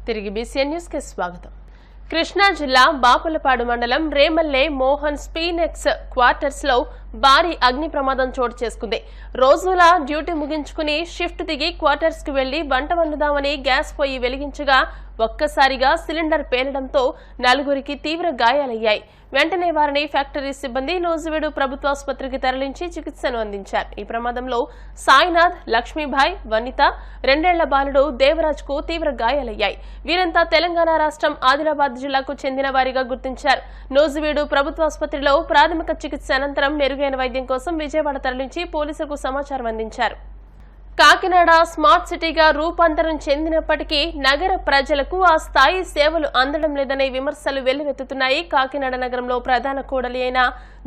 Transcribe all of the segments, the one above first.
తిరిగి BCN news కి స్వాగతం. కృష్ణా జిల్లా బాపులపాడు మండలం రేమల్లె మోహన్ స్పీనెక్స్ క్వార్టర్స్ లో భారీ అగ్ని ప్రమాదం చోటు చేసుకుంది. రోజులా డ్యూటీ ముగించుకుని షిఫ్ట్ దిగి క్వార్టర్స్ కు వెళ్లి వంట వండుదామని గ్యాస్ పొయ్యి వెలిగించగా ఒక్కసారిగా సిలిండర్ పేలడంతో నలుగురికి తీవ్ర గాయాలయ్యాయి. వెంటనే వారిని ఫ్యాక్టరీ సిబ్బంది నూజివీడు ప్రభుత్వాసుపత్రికి తరలించి చికిత్సను అందించారు. ఈ ప్రమాదంలో సాయినాథ్, లక్ష్మీభాయ్, వనిత, 2 ఏళ్ల బాలుడు దేవరాజ్ కు తీవ్ర గాయాలయ్యాయి. వీరంతా తెలంగాణ రాష్ట్రం ఆదిలాబాద్ జిల్లాకు చెందిన వారిగా గుర్తించారు. నూజివీడు ప్రభుత్వాసుపత్రిలో ప్రాథమిక చికిత్స అనంతరం మెరుగైన వైద్యం కోసం విజయవాడ తరలించి పోలీసులకు సమాచారం అందించారు. కాకినాడ స్మార్ట్ సిటీగా రూపాంతరం చెందినప్పటికీ నగర ప్రజలకు ఆ స్థాయి సేవలు అందడం లేదనే విమర్శలు వెల్లువెత్తుతున్నాయి. కాకినాడ నగరంలో ప్రధాన కూడలి అయిన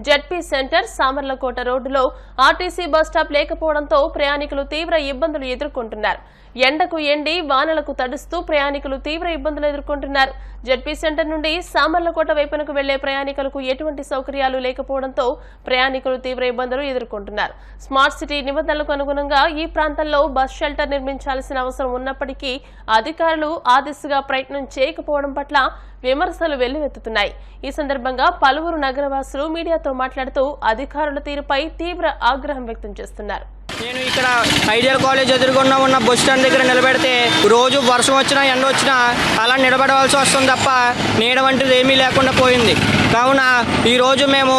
జడ్పీ సెంటర్, సామర్లకోట రోడ్డులో ఆర్టీసీ బస్టాప్ లేకపోవడంతో ప్రయాణికులు తీవ్ర ఇబ్బందులు ఎదుర్కొంటున్నారు. ఎండకు ఎండి వానలకు తడుస్తూ ప్రయాణికులు తీవ్ర ఇబ్బందులు ఎదుర్కొంటున్నారు. జడ్పీ సెంటర్ నుండి సామర్లకోట వైపునకు వెళ్లే ప్రయాణికులకు ఎటువంటి సౌకర్యాలు లేకపోవడంతో ప్రయాణికులు తీవ్ర ఇబ్బందులు ఎదుర్కొంటున్నారు. స్మార్ట్ సిటీ నిబంధనలకు అనుగుణంగా ఈ ప్రాంతంలో బస్ షెల్టర్ నిర్మించాల్సిన అవసరం ఉన్నప్పటికీ అధికారులు ఆ దిశగా ప్రయత్నం చేయకపోవడం పట్ల విమర్శలు వెల్లువెత్తుతున్నాయి. ఈ సందర్భంగా పలువురు నగరవాసులు మీడియాతో మాట్లాడుతూ అధికారుల తీరుపై తీవ్ర ఆగ్రహం వ్యక్తం చేస్తున్నారు. నేను ఇక్కడ ఐడియల్ కాలేజ్ ఎదురుగుండా ఉన్న బస్ స్టాండ్ దగ్గర నిలబెడితే రోజు వర్షం వచ్చినా ఎండ వచ్చినా అలా నిలబడవలసి వస్తుంది తప్ప నీడ వంటిది ఏమీ లేకుండా పోయింది. కావున ఈరోజు మేము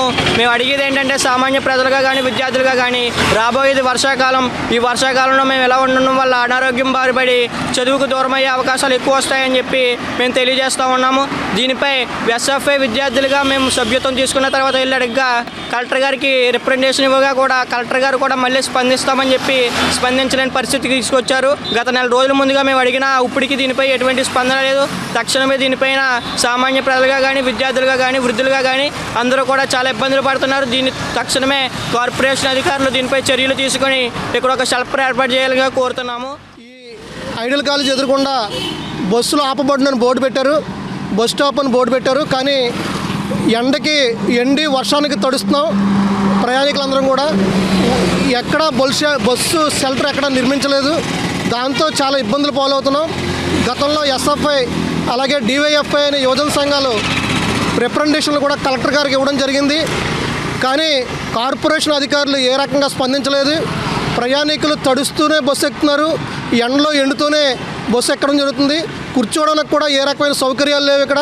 అడిగేది ఏంటంటే సామాన్య ప్రజలుగా కానీ విద్యార్థులుగా కానీ రాబోయేది వర్షాకాలం. ఈ వర్షాకాలంలో మేము ఎలా ఉండడం వల్ల అనారోగ్యం బారిపడి చదువుకు దూరమయ్యే అవకాశాలు ఎక్కువ వస్తాయని చెప్పి మేము తెలియజేస్తూ ఉన్నాము. దీనిపై ఎస్ఎఫ్ఐ విద్యార్థులుగా మేము సభ్యత్వం తీసుకున్న తర్వాత వెళ్ళి అడిగ్గా కలెక్టర్ గారికి రిప్రజెంటేషన్ ఇవ్వగా కూడా కలెక్టర్ గారు కూడా మళ్ళీ స్పందిస్తామని చెప్పి స్పందించలేని పరిస్థితికి తీసుకొచ్చారు. గత 4 రోజుల ముందుగా మేము అడిగినా ఇప్పటికీ దీనిపై ఎటువంటి స్పందన లేదు. తక్షణమే దీనిపైన సామాన్య ప్రజలుగా కానీ విద్యార్థులుగా కానీ వృద్ధులుగా కానీ అందరూ కూడా చాలా ఇబ్బందులు పడుతున్నారు. దీన్ని తక్షణమే కార్పొరేషన్ అధికారులు దీనిపై చర్యలు తీసుకొని ఇక్కడ ఒక షెల్టర్ ఏర్పాటు చేయాలిగా కోరుతున్నాము. ఈ ఐడియల్ కాలేజ్ ఎదురుకుండా బస్సులు ఆపబడినని బోర్డు పెట్టారు, బస్ స్టాప్ అని బోర్డు పెట్టారు. కానీ ఎండకి ఎండి వర్షానికి తడుస్తున్నాం. ప్రయాణికులందరం కూడా ఎక్కడ బస్సు షెల్టర్ ఎక్కడ నిర్మించలేదు. దాంతో చాలా ఇబ్బందులు పాలవుతున్నాం. గతంలో ఎస్ఎఫ్ఐ అలాగే డివైఎఫ్ఐ అనే యువజన సంఘాలు రిప్రజెంటేషన్లు కూడా కలెక్టర్ గారికి ఇవ్వడం జరిగింది. కానీ కార్పొరేషన్ అధికారులు ఏ రకంగా స్పందించలేదు. ప్రయాణికులు తడుస్తూనే బస్సు ఎక్కుతున్నారు, ఎండలో ఎండుతూనే బస్సు ఎక్కడం జరుగుతుంది. కూర్చోవడానికి కూడా ఏ రకమైన సౌకర్యాలు లేవు. ఇక్కడ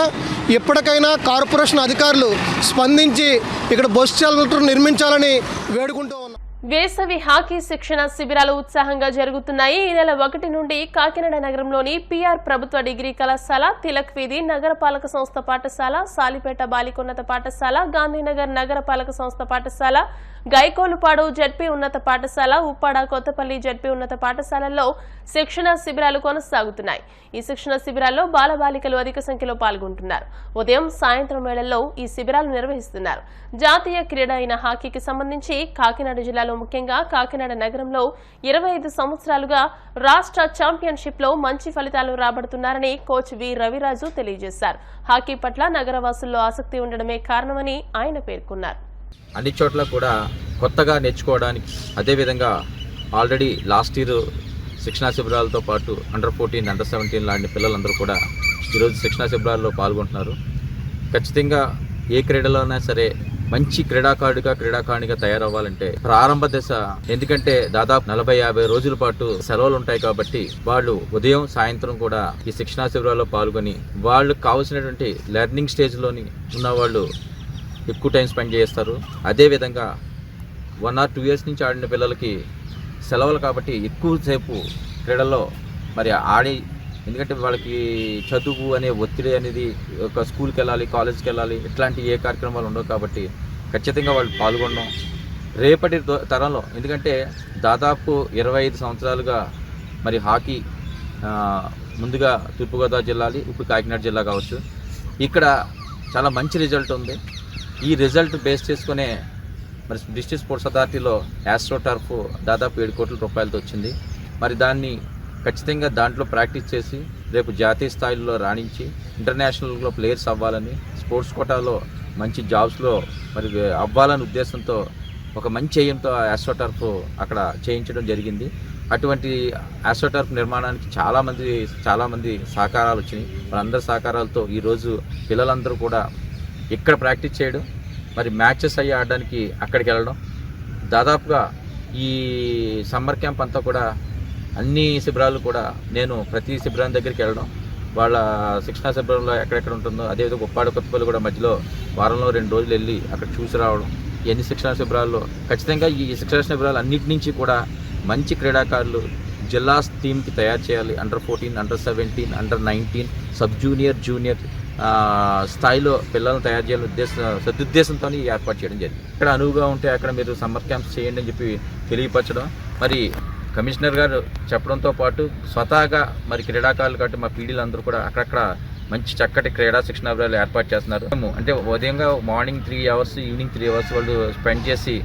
ఎప్పటికైనా కార్పొరేషన్ అధికారులు స్పందించి ఇక్కడ బస్సు షెల్టర్ నిర్మించాలని వేడుకుంటూ ఉన్నాం. వేసవి హాకీ శిక్షణ శిబిరాలు ఉత్సాహంగా జరుగుతున్నాయి. ఈ నెల 1 నుండి కాకినాడ నగరంలోని పిఆర్ ప్రభుత్వ డిగ్రీ కళాశాల, తిలక్ వీధి నగరపాలక సంస్థ పాఠశాల, సాలిపేట బాలికోన్నత పాఠశాల, గాంధీనగర్ నగరపాలక సంస్థ పాఠశాల, గైకోలుపాడు జడ్పీ ఉన్నత పాఠశాల, ఉప్పాడ కొత్తపల్లి జడ్పీ ఉన్నత పాఠశాలల్లో శిక్షణ శిబిరాలు కొనసాగుతున్నాయి. ఈ శిక్షణ శిబిరాల్లో బాలబాలికలు అధిక సంఖ్యలో పాల్గొంటున్నారు. ఉదయం, సాయంత్రం వేళల్లో ఈ శిబిరాలు నిర్వహిస్తున్నారు. జాతీయ క్రీడ అయిన హాకీకి సంబంధించి కాకినాడ జిల్లాలో ముఖ్యంగా కాకినాడ నగరంలో 25 సంవత్సరాలుగా రాష్ట్ర ఛాంపియన్షిప్ లో మంచి ఫలితాలు రాబడుతున్నారని కోచ్ వి రవిరాజు తెలియజేశారు. హాకీ పట్ల నగరవాసుల్లో ఆసక్తి ఉండడమే కారణమని ఆయన పేర్కొన్నారు. అన్ని చోట్ల కూడా కొత్తగా నేర్చుకోవడానికి, అదేవిధంగా ఆల్రెడీ లాస్ట్ ఇయర్ శిక్షణా శిబిరాలతో పాటు అండర్-14, అండర్-17 లాంటి పిల్లలందరూ కూడా ఈరోజు శిక్షణా శిబిరాల్లో పాల్గొంటున్నారు. ఖచ్చితంగా ఏ క్రీడలోనైనా సరే మంచి క్రీడాకారుడిగా తయారవ్వాలంటే ప్రారంభ దశ, ఎందుకంటే దాదాపు 40-50 రోజుల పాటు సెలవులు ఉంటాయి కాబట్టి వాళ్ళు ఉదయం సాయంత్రం కూడా ఈ శిక్షణా శిబిరాల్లో పాల్గొని వాళ్ళకు కావాల్సినటువంటి లెర్నింగ్ స్టేజ్లోని ఉన్న వాళ్ళు ఎక్కువ టైం స్పెండ్ చేస్తారు. అదేవిధంగా 1 or 2 years నుంచి ఆడిన పిల్లలకి సెలవులు కాబట్టి ఎక్కువసేపు క్రీడల్లో మరి ఆడి, ఎందుకంటే వాళ్ళకి చదువు అనే ఒత్తిడి అనేది ఒక స్కూల్కి వెళ్ళాలి, కాలేజ్కి వెళ్ళాలి, ఇట్లాంటి ఏ కార్యక్రమాలు ఉండవు కాబట్టి ఖచ్చితంగా వాళ్ళు పాల్గొనడం రేపటి తరంలో, ఎందుకంటే దాదాపు 25 సంవత్సరాలుగా మరి హాకీ ముందుగా తూర్పుగోదావరి జిల్లా, ఇప్పుడు కాకినాడ జిల్లా కావచ్చు, ఇక్కడ చాలా మంచి రిజల్ట్ ఉంది. ఈ రిజల్ట్ బేస్ చేసుకునే మరి డిస్ట్రిక్ట్ స్పోర్ట్స్ అథారిటీలో యాస్ట్రో టర్ఫ్ దాదాపు 7 కోట్ల రూపాయలతో వచ్చింది. మరి దాన్ని ఖచ్చితంగా దాంట్లో ప్రాక్టీస్ చేసి రేపు జాతీయ స్థాయిలో రాణించి ఇంటర్నేషనల్లో ప్లేయర్స్ అవ్వాలని, స్పోర్ట్స్ కోటాలో మంచి జాబ్స్లో మరి అవ్వాలనే ఉద్దేశంతో ఒక మంచి ఎయిమ్తో యాస్ట్రో టర్ఫ్ అక్కడ చేయించడం జరిగింది. అటువంటి ఆస్ట్రోటర్ఫ్ నిర్మాణానికి చాలామంది సహకారాలు వచ్చినాయి. వాళ్ళందరి సహకారాలతో ఈరోజు పిల్లలందరూ కూడా ఇక్కడ ప్రాక్టీస్ చేయడం, మరి మ్యాచెస్ అయ్యి ఆడడానికి అక్కడికి వెళ్ళడం. దాదాపుగా ఈ సమ్మర్ క్యాంప్ అంతా కూడా అన్ని శిబిరాలు కూడా నేను ప్రతి శిబిరం దగ్గరికి వెళ్ళడం, వాళ్ళ శిక్షణా శిబిరంలో ఎక్కడెక్కడ ఉంటుందో అదేవిధంగా ఉప్పాడ కొత్తపల్లి కూడా మధ్యలో వారంలో 2 రోజులు వెళ్ళి అక్కడ చూసి రావడం. ఇవన్నీ శిక్షణా శిబిరాల్లో ఖచ్చితంగా ఈ శిక్షణా శిబిరాలు అన్నిటి నుంచి కూడా మంచి క్రీడాకారులు జిల్లా టీంకి తయారు చేయాలి. Under 14, under 17, under 19, sub junior, junior స్థాయిలో పిల్లలను తయారు చేయాలని సదుద్దేశంతో ఏర్పాటు చేయడం జరిగింది. ఇక్కడ అనువుగా ఉంటే అక్కడ మీరు సమ్మర్ క్యాంప్స్ చేయండి అని చెప్పి తెలియపరచడం, మరి కమిషనర్ గారు చెప్పడంతో పాటు స్వతహాగా మరి క్రీడాకారులు కాబట్టి మా పీడీలు అందరూ కూడా అక్కడక్కడ మంచి చక్కటి క్రీడా శిక్షణాభివృద్ధులు ఏర్పాటు చేస్తున్నారు. అంటే ఉదయంగా మార్నింగ్ 3 అవర్స్, ఈవినింగ్ 3 అవర్స్ వాళ్ళు స్పెండ్ చేసి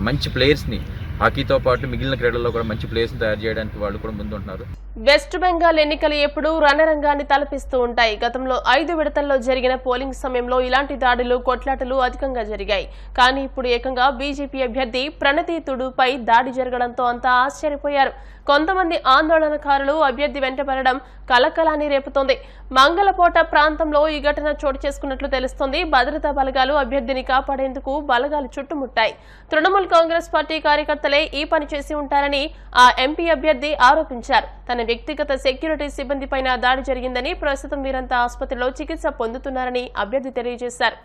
మంచి ప్లేయర్స్ని హాకీతో పాటు మిగిలిన క్రీడల్లో కూడా మంచి ప్లేయర్స్ని తయారు చేయడానికి వాళ్ళు కూడా ముందుంటున్నారు. వెస్ట్ బెంగాల్ ఎన్నికలు ఎప్పుడూ రణరంగాన్ని తలపిస్తూ ఉంటాయి. గతంలో 5 విడతల్లో జరిగిన పోలింగ్ సమయంలో ఇలాంటి దాడులు, కొట్లాటలు అధికంగా జరిగాయి. కానీ ఇప్పుడు ఏకంగా బీజేపీ అభ్యర్థి ప్రణతి తుడుపై దాడి జరగడంతో అంతా ఆశ్చర్యపోయారు. కొంతమంది ఆందోళనకారులు అభ్యర్థి వెంటపడడం కలకలాన్ని రేపుతోంది. మంగళపోట ప్రాంతంలో ఈ ఘటన చోటు చేసుకున్నట్లు తెలుస్తోంది. భద్రతా బలగాలు అభ్యర్థిని కాపాడేందుకు బలగాలు చుట్టుముట్టాయి. తృణమూల్ కాంగ్రెస్ పార్టీ కార్యకర్తలే ఈ పని చేసి ఉంటారని ఆ ఎంపీ అభ్యర్థి ఆరోపించారు. తన వ్యక్తిగత సెక్యూరిటీ సిబ్బందిపైన దాడి జరిగిందని, ప్రస్తుతం వీరంతా ఆసుపత్రిలో చికిత్స పొందుతున్నారని అభ్యర్థి తెలియజేశారు.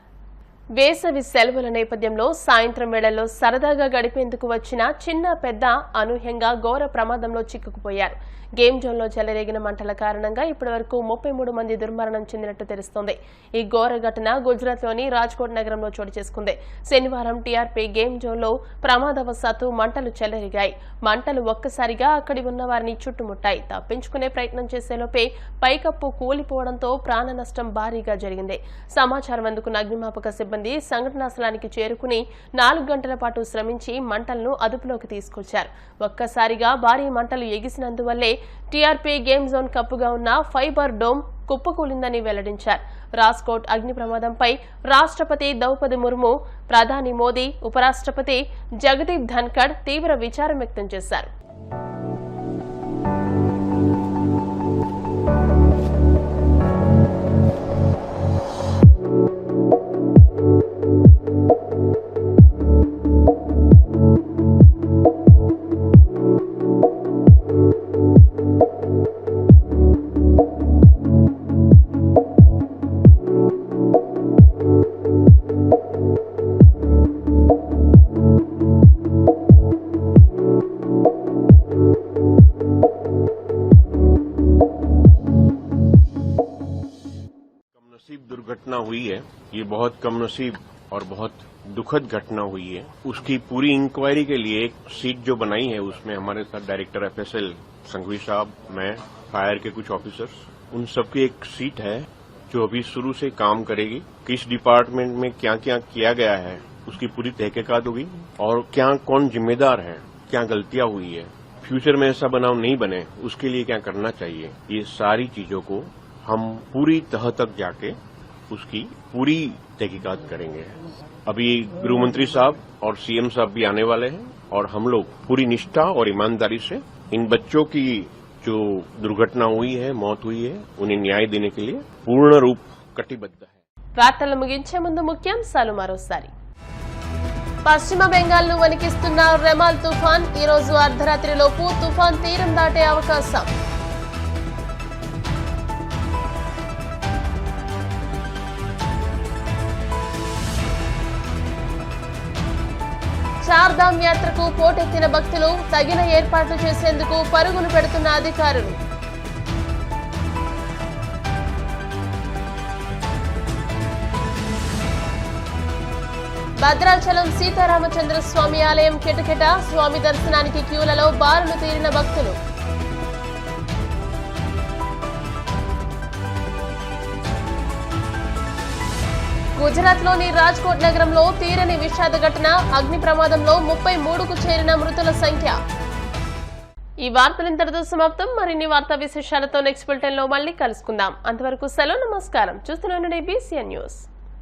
వేసవి సెలవుల నేపథ్యంలో సాయంత్రం వేళల్లో సరదాగా గడిపేందుకు వచ్చిన చిన్న పెద్ద అనూహ్యంగా ఘోర ప్రమాదంలో చిక్కుకుపోయారు. గేమ్ జోన్లో చెలరేగిన మంటల కారణంగా ఇప్పటివరకు 33 మంది దుర్మరణం చెందినట్టు తెలుస్తోంది. ఈ ఘోర ఘటన గుజరాత్లోని రాజ్కోట్ నగరంలో చోటు చేసుకుంది. శనివారం టీఆర్పీ గేమ్ జోన్లో ప్రమాదవశాత్తు మంటలు చెలరేగాయి. మంటలు ఒక్కసారిగా అక్కడి ఉన్న వారిని చుట్టుముట్టాయి. తప్పించుకునే ప్రయత్నం చేసేలోపే పైకప్పు కూలిపోవడంతో ప్రాణ నష్టం భారీగా జరిగింది. సమాచారం అందుకున్న అగ్నిమాపక సిబ్బంది సంఘటనా స్థలానికి చేరుకుని 4 గంటల పాటు శ్రమించి మంటలను అదుపులోకి తీసుకొచ్చారు. ఒక్కసారిగా భారీ మంటలు ఎగిసినందువల్లే టీఆర్పీ గేమ్ జోన్ కప్పుగా ఉన్న ఫైబర్ డోమ్ కుప్పకూలిందని వెల్లడించారు. రాజ్కోట్ అగ్ని ప్రమాదంపై రాష్ట్రపతి ద్రౌపది ముర్ము, ప్రధాని మోదీ, ఉపరాష్ట్రపతి జగదీప్ ధన్కడ్ తీవ్ర విచారం వ్యక్తం చేశారు. दुर्घटना हुई है, ये बहुत कमनसीब और बहुत दुखद घटना हुई है। उसकी पूरी इंक्वायरी के लिए एक सीट जो बनाई है उसमें हमारे साथ डायरेक्टर FSL संघवी साहब, मैं, फायर के कुछ ऑफिसर्स, उन सबकी एक सीट है जो अभी शुरू से काम करेगी। किस डिपार्टमेंट में क्या क्या किया गया है उसकी पूरी तहकीकात होगी और क्या कौन जिम्मेदार है, क्या गलतियां हुई है, फ्यूचर में ऐसा बनाव नहीं बने उसके लिए क्या करना चाहिए, ये सारी चीजों को हम पूरी तह तक जाके उसकी पूरी तहकीकात करेंगे। अभी गृह मंत्री साहब और CM साहब भी आने वाले हैं और हम लोग पूरी निष्ठा और ईमानदारी से इन बच्चों की जो दुर्घटना हुई है, मौत हुई है, उन्हें न्याय देने के लिए पूर्ण रूप कटिबद्ध है। వార్తలు ముగించే ముందు ముఖ్యాంశాలు మరోసారి. పశ్చిమ బెంగాల్ను వణికిస్తున్న రెమాల్ తుఫాన్ ఈ రోజు అర్ధరాత్రిలోపు తుఫాన్ తీరం దాటే అవకాశం. చార్ధామ్ యాత్రకు పోటెత్తిన భక్తులు తగిన ఏర్పాట్లు చేసేందుకు పరుగులు పెడుతున్న అధికారులు. భద్రాచలం సీతారామచంద్ర స్వామి ఆలయం కిటకిట, స్వామి దర్శనానికి క్యూలలో బారులు తీరిన భక్తులు. గుజరాత్లోని రాజ్కోట్ నగరంలో తీరని విషాద ఘటన, అగ్ని ప్రమాదంలో 33కు చేరిన మృతుల సంఖ్య. ఈ వార్తలు ఇంతటితో సమాప్తం. మరిన్ని వార్తా విశేషాలతో నెక్స్ట్ బులెటిన్ లో మళ్ళీ కలుసుకుందాం. అంతవరకు సెలవు, నమస్కారం. చూస్తూనే ఉండండి BCN న్యూస్.